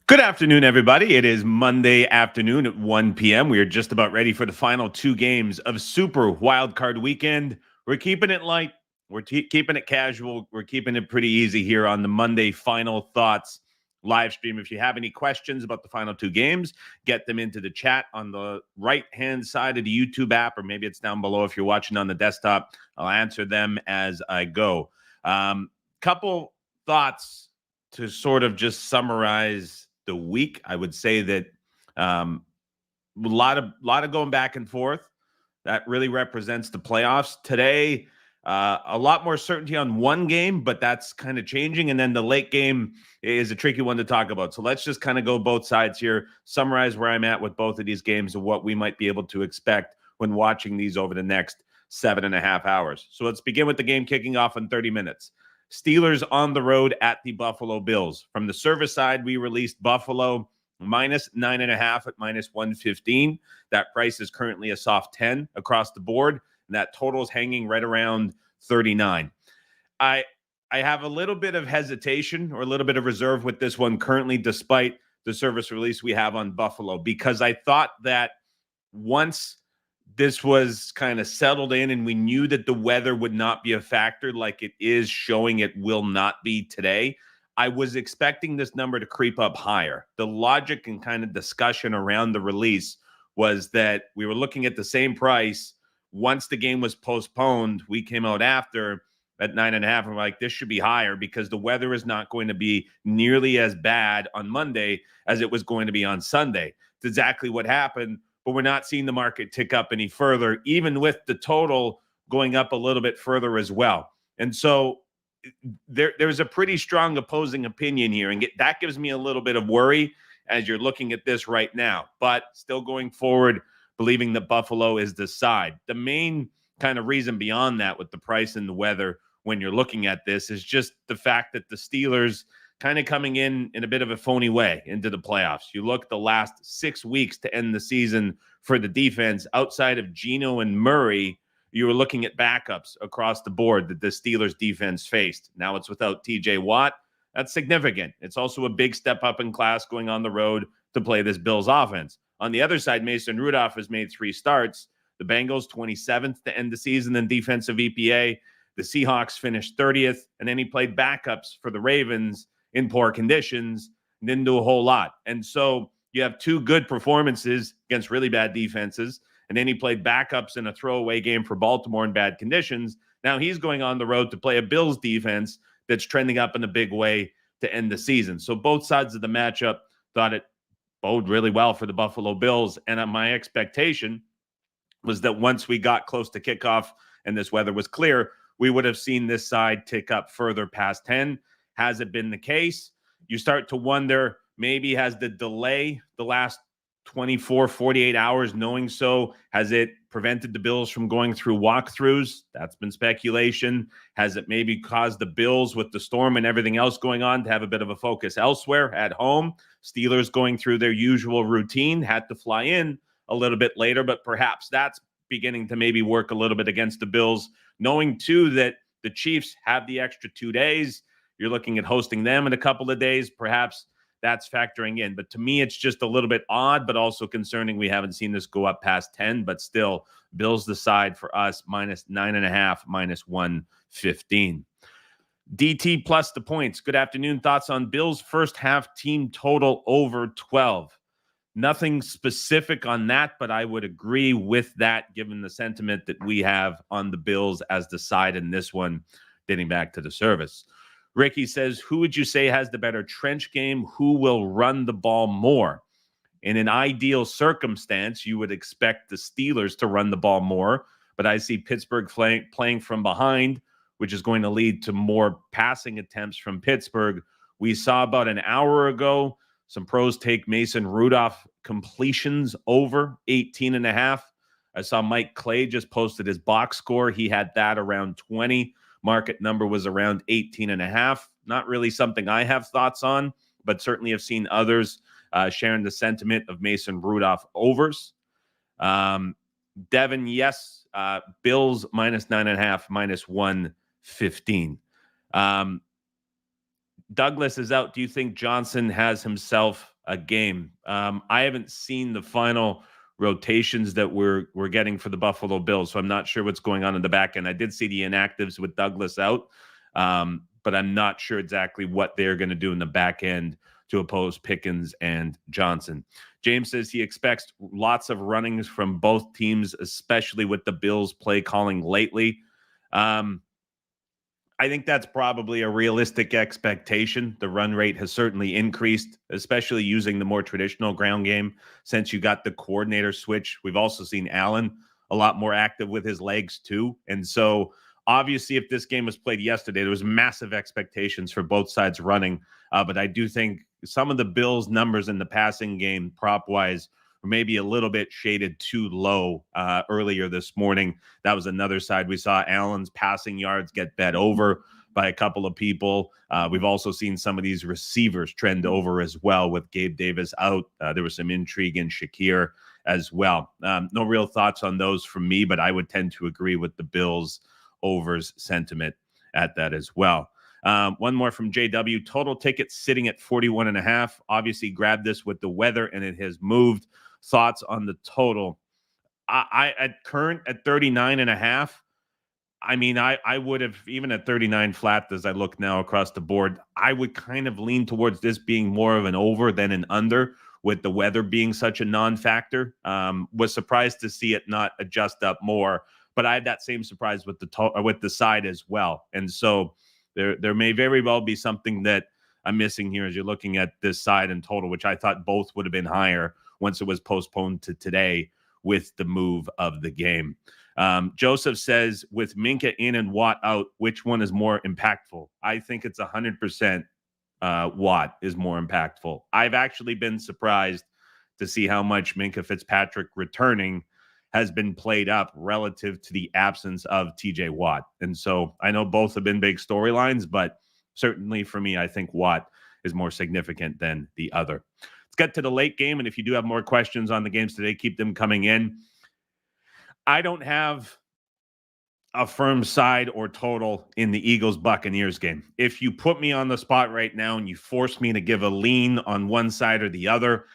Good afternoon, everybody. It is Monday afternoon at 1 p.m. We are just about ready for the final two games of Super Wildcard Weekend. We're keeping it light. We're keeping it casual. We're keeping it pretty easy here on the Monday Final Thoughts live stream. If you have any questions about the final two games, get them into the chat on the right-hand side of the YouTube app, or maybe it's down below if you're watching on the desktop. I'll answer them as I go. Couple thoughts to sort of just summarize the week. I would say that a lot of going back and forth. That really represents the playoffs today. A lot more certainty on one game, but that's kind of changing. And then the late game is a tricky one to talk about. So let's just kind of go both sides here, summarize where I'm at with both of these games and what we might be able to expect when watching these over the next 7.5 hours. So let's begin with the game kicking off in 30 minutes. Steelers on the road at the Buffalo Bills. From the service side, we released Buffalo minus 9.5 at minus 115. That price is currently a soft 10 across the board, and that total is hanging right around 39. I have a little bit of hesitation or a little bit of reserve with this one currently, despite the service release we have on Buffalo, because I thought that once this was kind of settled in and we knew that the weather would not be a factor like it is showing it will not be today, I was expecting this number to creep up higher. The logic and kind of discussion around the release was that we were looking at the same price. Once the game was postponed, we came out after at 9.5. I'm like, this should be higher because the weather is not going to be nearly as bad on Monday as it was going to be on Sunday. It's exactly what happened, but we're not seeing the market tick up any further, even with the total going up a little bit further as well. And so there's a pretty strong opposing opinion here, and that gives me a little bit of worry as you're looking at this right now. But still going forward, believing that Buffalo is the side. The main kind of reason beyond that with the price and the weather when you're looking at this is just the fact that the Steelers kind of coming in a bit of a phony way into the playoffs. You look the last 6 weeks to end the season for the defense outside of Geno and Murray, you were looking at backups across the board that the Steelers defense faced. Now it's without TJ Watt. That's significant. It's also a big step up in class going on the road to play this Bills offense. On the other side, Mason Rudolph has made 3 starts. The Bengals 27th to end the season in defensive EPA. The Seahawks finished 30th, and then he played backups for the Ravens in poor conditions and didn't do a whole lot. And so you have 2 good performances against really bad defenses, and then he played backups in a throwaway game for Baltimore in bad conditions. Now he's going on the road to play a Bills defense that's trending up in a big way to end the season. So both sides of the matchup thought it bode really well for the Buffalo Bills. And my expectation was that once we got close to kickoff and this weather was clear, we would have seen this side tick up further past 10. Has it been the case? You start to wonder, maybe has the delay the last 24, 48 hours, knowing so, has it prevented the Bills from going through walkthroughs? That's been speculation. Has it maybe caused the Bills with the storm and everything else going on to have a bit of a focus elsewhere at home? Steelers going through their usual routine, had to fly in a little bit later, but perhaps that's beginning to maybe work a little bit against the Bills, knowing too that the Chiefs have the extra 2 days. You're looking at hosting them in a couple of days. Perhaps that's factoring in. But to me, it's just a little bit odd, but also concerning. We haven't seen this go up past 10, but still, Bills the side for us, minus 9.5, minus 115. DT plus the points. Good afternoon. Thoughts on Bills' first half team total over 12? Nothing specific on that, but I would agree with that given the sentiment that we have on the Bills as the side in this one, dating back to the service. Ricky says, who would you say has the better trench game? Who will run the ball more? In an ideal circumstance, you would expect the Steelers to run the ball more, but I see Pittsburgh playing from behind, which is going to lead to more passing attempts from Pittsburgh. We saw about an hour ago some pros take Mason Rudolph completions over 18.5. I saw Mike Clay just posted his box score. He had that around 20. Market number was around 18.5. Not really something I have thoughts on, but certainly have seen others sharing the sentiment of Mason Rudolph overs. Devin, yes. Bills minus 9.5, minus 115. Douglas is out. Do you think Johnson has himself a game? I haven't seen the final rotations that we're getting for the Buffalo Bills, so I'm not sure what's going on in the back end. I did see the inactives with Douglas out, but I'm not sure exactly what they're going to do in the back end to oppose Pickens and Johnson. James says he expects lots of runnings from both teams, especially with the Bills' play calling lately. I think that's probably a realistic expectation. The run rate has certainly increased, especially using the more traditional ground game since you got the coordinator switch. We've also seen Allen a lot more active with his legs too. And so obviously if this game was played yesterday, there was massive expectations for both sides running. But I do think some of the Bills' numbers in the passing game prop-wise were maybe a little bit shaded too low earlier this morning. That was another side. We saw Allen's passing yards get bet over by a couple of people. We've also seen some of these receivers trend over as well with Gabe Davis out. There was some intrigue in Shakir as well. No real thoughts on those from me, but I would tend to agree with the Bills overs sentiment at that as well. One more from JW. Total tickets sitting at 41.5. Obviously grabbed this with the weather and it has moved. Thoughts on the total? I at current at 39.5. I mean, I would have, even at 39 flat as I look now across the board, I would kind of lean towards this being more of an over than an under, with the weather being such a non-factor. Was surprised to see it not adjust up more, but I had that same surprise with the side as well. And so there may very well be something that I'm missing here as you're looking at this side and total, which I thought both would have been higher once it was postponed to today with the move of the game. Joseph says, with Minka in and Watt out, which one is more impactful? I think it's 100% Watt is more impactful. I've actually been surprised to see how much Minka Fitzpatrick returning has been played up relative to the absence of TJ Watt. And so I know both have been big storylines, but certainly for me, I think Watt is more significant than the other. Let's get to the late game. And if you do have more questions on the games today, keep them coming in. I don't have a firm side or total in the Eagles-Buccaneers game. If you put me on the spot right now and you force me to give a lean on one side or the other,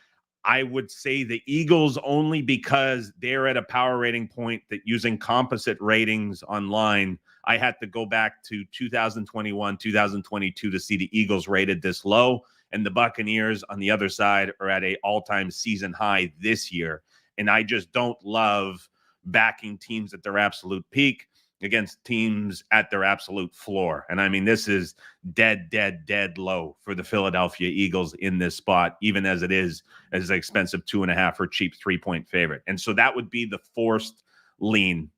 I would say the Eagles only because they're at a power rating point that, using composite ratings online, I had to go back to 2021, 2022 to see the Eagles rated this low. And the Buccaneers on the other side are at an all-time season high this year. And I just don't love backing teams at their absolute peak against teams at their absolute floor. And I mean, this is dead low for the Philadelphia Eagles in this spot, even as it is as an expensive 2.5 or cheap 3-point favorite. And so that would be the forced lean.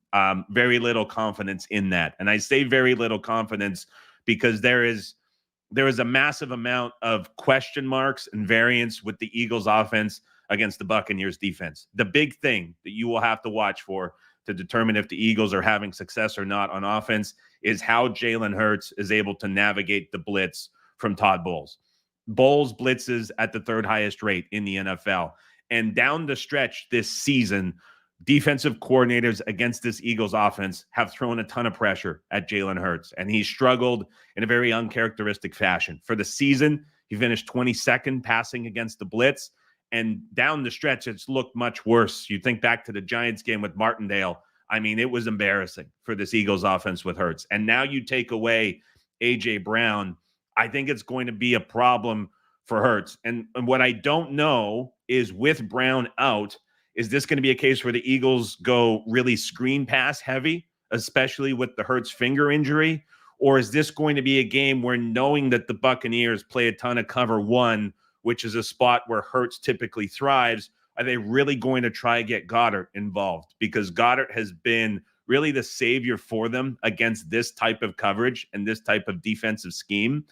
Very little confidence in that. And I say very little confidence because there is a massive amount of question marks and variance with the Eagles offense against the Buccaneers defense. The big thing that you will have to watch for to determine if the Eagles are having success or not on offense is how Jalen Hurts is able to navigate the blitz from Todd Bowles. Bowles blitzes at the third highest rate in the NFL. And down the stretch this season, defensive coordinators against this Eagles offense have thrown a ton of pressure at Jalen Hurts, and he struggled in a very uncharacteristic fashion. For the season, he finished 22nd passing against the blitz, and down the stretch, it's looked much worse. You think back to the Giants game with Martindale. I mean, it was embarrassing for this Eagles offense with Hurts. And now you take away A.J. Brown, I think it's going to be a problem for Hurts. And what I don't know is, with Brown out, is this going to be a case where the Eagles go really screen pass heavy, especially with the Hurts finger injury? Or is this going to be a game where, knowing that the Buccaneers play a ton of cover one, which is a spot where Hurts typically thrives, are they really going to try to get Goddard involved? Because Goddard has been really the savior for them against this type of coverage and this type of defensive scheme.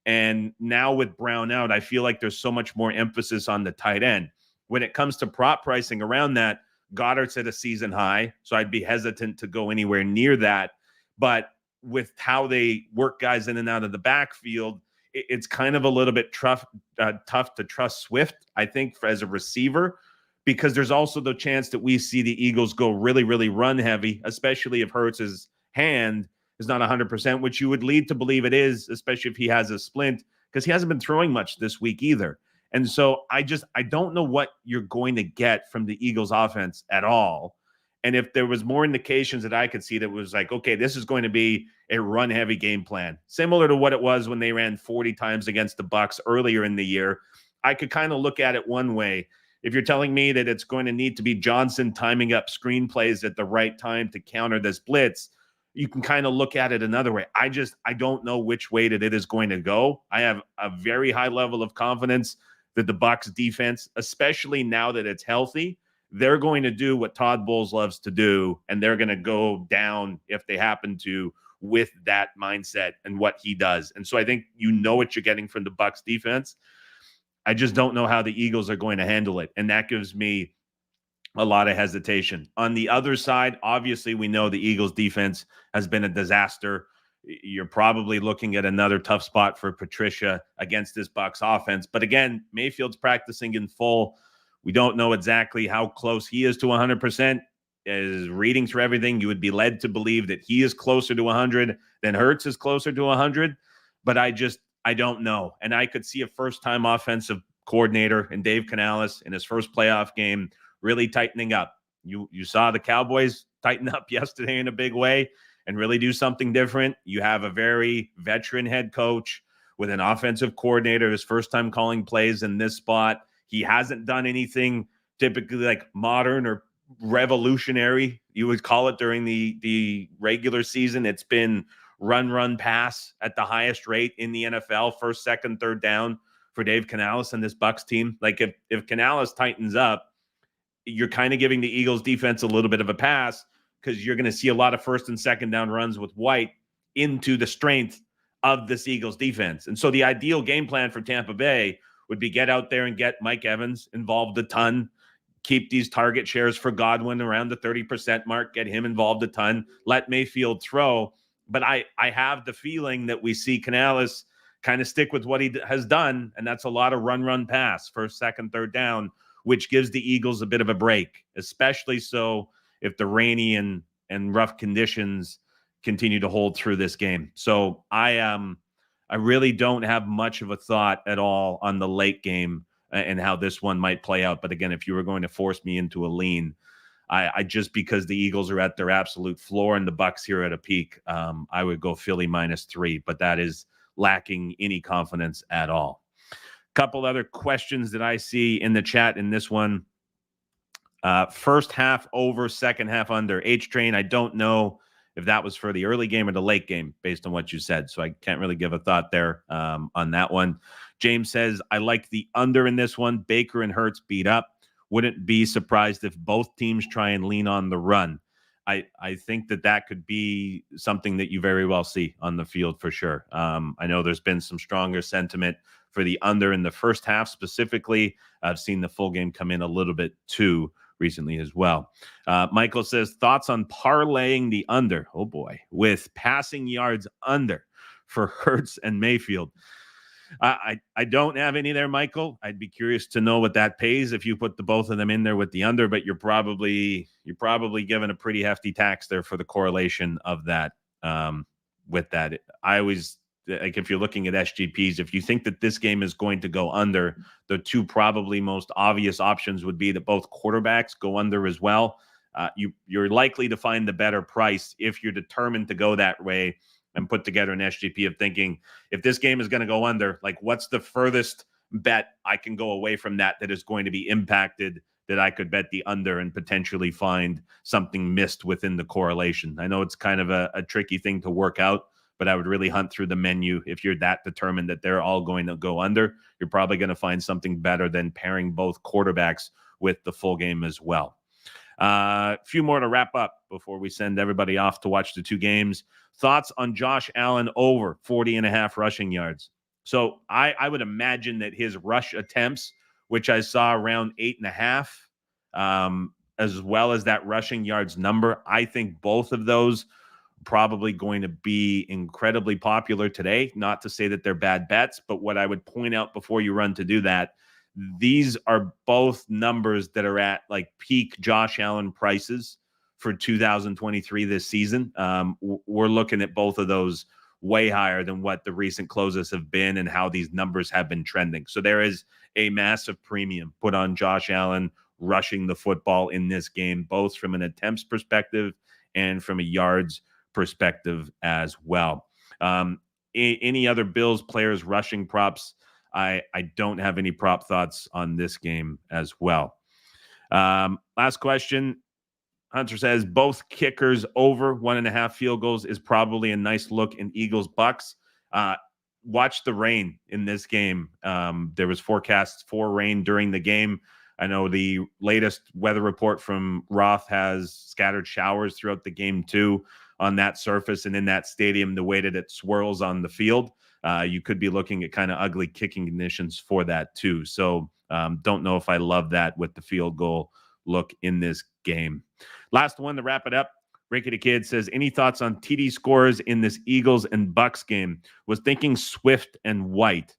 And now with Brown out, I feel like there's so much more emphasis on the tight end. When it comes to prop pricing around that, Goddard's at a season high, so I'd be hesitant to go anywhere near that. But with how they work guys in and out of the backfield, it's kind of a little bit tough to trust Swift, I think, as a receiver, because there's also the chance that we see the Eagles go really, really run heavy, especially if Hurts's hand is not 100%, which you would lead to believe it is, especially if he has a splint because he hasn't been throwing much this week either. And so I don't know what you're going to get from the Eagles offense at all. And if there was more indications that I could see that was like, okay, this is going to be a run heavy game plan, similar to what it was when they ran 40 times against the Bucs earlier in the year, I could kind of look at it one way. If you're telling me that it's going to need to be Johnson timing up screenplays at the right time to counter this blitz, you can kind of look at it another way. I don't know which way that it is going to go. I have a very high level of confidence that the Bucs defense, especially now that it's healthy, they're going to do what Todd Bowles loves to do, and they're going to go down if they happen to with that mindset and what he does. And so I think you know what you're getting from the Bucs defense. I just don't know how the Eagles are going to handle it, and that gives me a lot of hesitation. On the other side, obviously, we know the Eagles defense has been a disaster. You're probably looking at another tough spot for Patricia against this Bucs offense. But again, Mayfield's practicing in full. We don't know exactly how close he is to 100%. As reading through everything, you would be led to believe that he is closer to 100 than Hurts is closer to 100. But I don't know. And I could see a first-time offensive coordinator in Dave Canales in his first playoff game really tightening up. You saw the Cowboys tighten up yesterday in a big way and really do something different. You have a very veteran head coach with an offensive coordinator, his first time calling plays in this spot. He hasn't done anything typically like modern or revolutionary, you would call it, during the regular season. It's been run, pass at the highest rate in the NFL, first, second, third down for Dave Canales and this Bucs team. Like if Canales tightens up, you're kind of giving the Eagles defense a little bit of a pass because you're going to see a lot of first and second down runs with White into the strength of this Eagles defense. And so the ideal game plan for Tampa Bay would be get out there and get Mike Evans involved a ton, keep these target shares for Godwin around the 30% mark, get him involved a ton, let Mayfield throw. But I have the feeling that we see Canales kind of stick with what he has done, and that's a lot of run, pass, first, second, third down, which gives the Eagles a bit of a break, especially so if the rainy and rough conditions continue to hold through this game. So I really don't have much of a thought at all on the late game and how this one might play out. But again, if you were going to force me into a lean, I just, because the Eagles are at their absolute floor and the Bucs here at a peak, I would go Philly -3, but that is lacking any confidence at all. Couple other questions that I see in the chat in this one. First half over, second half under. H-Train, I don't know if that was for the early game or the late game based on what you said, so I can't really give a thought there on that one. James says, I like the under in this one. Baker and Hurts beat up. Wouldn't be surprised if both teams try and lean on the run. I think that could be something that you very well see on the field for sure. I know there's been some stronger sentiment for the under in the first half specifically. I've seen the full game come in a little bit too recently as well. Michael says, thoughts on parlaying the under, oh boy, with passing yards under for Hurts and Mayfield. I don't have any there, Michael. I'd be curious to know what that pays if you put the both of them in there with the under, but you're probably given a pretty hefty tax there for the correlation of that with that. I always, like, if you're looking at SGPs, if you think that this game is going to go under, the two probably most obvious options would be that both quarterbacks go under as well. You're likely to find the better price if you're determined to go that way and put together an SGP of thinking, if this game is going to go under, like, what's the furthest bet I can go away from that is going to be impacted, that I could bet the under and potentially find something missed within the correlation. I know it's kind of a tricky thing to work out, but I would really hunt through the menu. If you're that determined that they're all going to go under, you're probably going to find something better than pairing both quarterbacks with the full game as well. A few more to wrap up before we send everybody off to watch the two games. Thoughts on Josh Allen over 40.5 rushing yards. So I would imagine that his rush attempts, which I saw around 8.5, as well as that rushing yards number, I think both of those probably going to be incredibly popular today. Not to say that they're bad bets, but what I would point out before you run to do that, these are both numbers that are at like peak Josh Allen prices for 2023 this season. We're looking at both of those way higher than what the recent closes have been and how these numbers have been trending. So there is a massive premium put on Josh Allen rushing the football in this game, both from an attempts perspective and from a yards perspective as well. Any other Bills players rushing props? I don't have any prop thoughts on this game as well. Last question. Hunter says both kickers over 1.5 field goals is probably a nice look in Eagles Bucks. Watch the rain in this game. There was forecasts for rain during the game. I know the latest weather report from Roth has scattered showers throughout the game too on that surface and in that stadium, the way that it swirls on the field. You could be looking at kind of ugly kicking conditions for that too. So don't know if I love that with the field goal look in this game. Last one to wrap it up. Ricky the Kid says, any thoughts on TD scores in this Eagles and Bucks game? Was thinking Swift and White.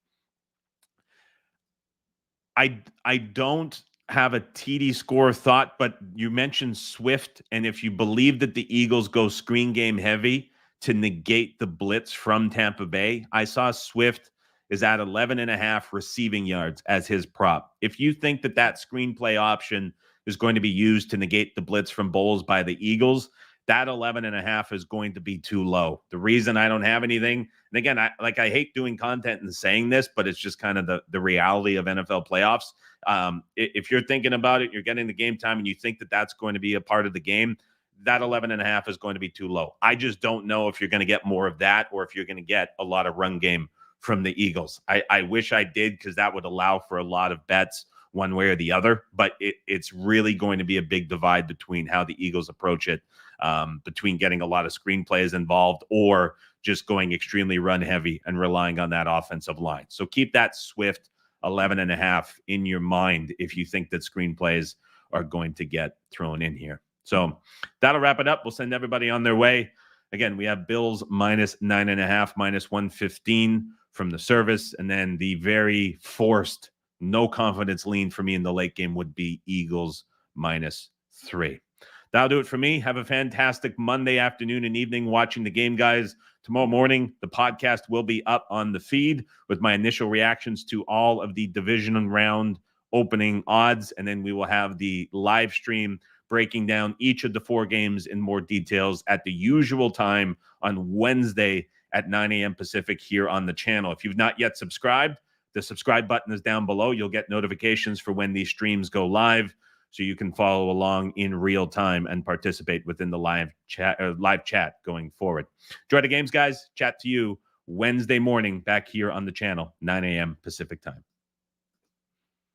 I don't have a TD score thought, but you mentioned Swift, and if you believe that the Eagles go screen game heavy to negate the blitz from Tampa Bay, I saw Swift is at 11.5 receiving yards as his prop. If you think that that screenplay option is going to be used to negate the blitz from Bowles by the Eagles, that 11.5 is going to be too low. The reason I don't have anything, and again, I hate doing content and saying this, but it's just kind of the reality of NFL playoffs. If you're thinking about it, you're getting the game time and you think that that's going to be a part of the game, that 11.5 is going to be too low. I just don't know if you're going to get more of that or if you're going to get a lot of run game from the Eagles. I wish I did, because that would allow for a lot of bets one way or the other, but it's really going to be a big divide between how the Eagles approach it, between getting a lot of screenplays involved or just going extremely run heavy and relying on that offensive line. So keep that Swift 11.5 in your mind if you think that screenplays are going to get thrown in here. So that'll wrap it up. We'll send everybody on their way. Again, we have Bills minus 9.5, minus 115 from the service. And then the very forced, no confidence lean for me in the late game would be Eagles minus 3. That'll do it for me. Have a fantastic Monday afternoon and evening watching the game, guys. Tomorrow morning, the podcast will be up on the feed with my initial reactions to all of the division round opening odds. And then we will have the live stream breaking down each of the 4 games in more details at the usual time on Wednesday at 9 a.m. Pacific here on the channel. If you've not yet subscribed, the subscribe button is down below. You'll get notifications for when these streams go live, so you can follow along in real time and participate within the live chat going forward. Enjoy the games, guys. Chat to you Wednesday morning back here on the channel, 9 a.m. Pacific time.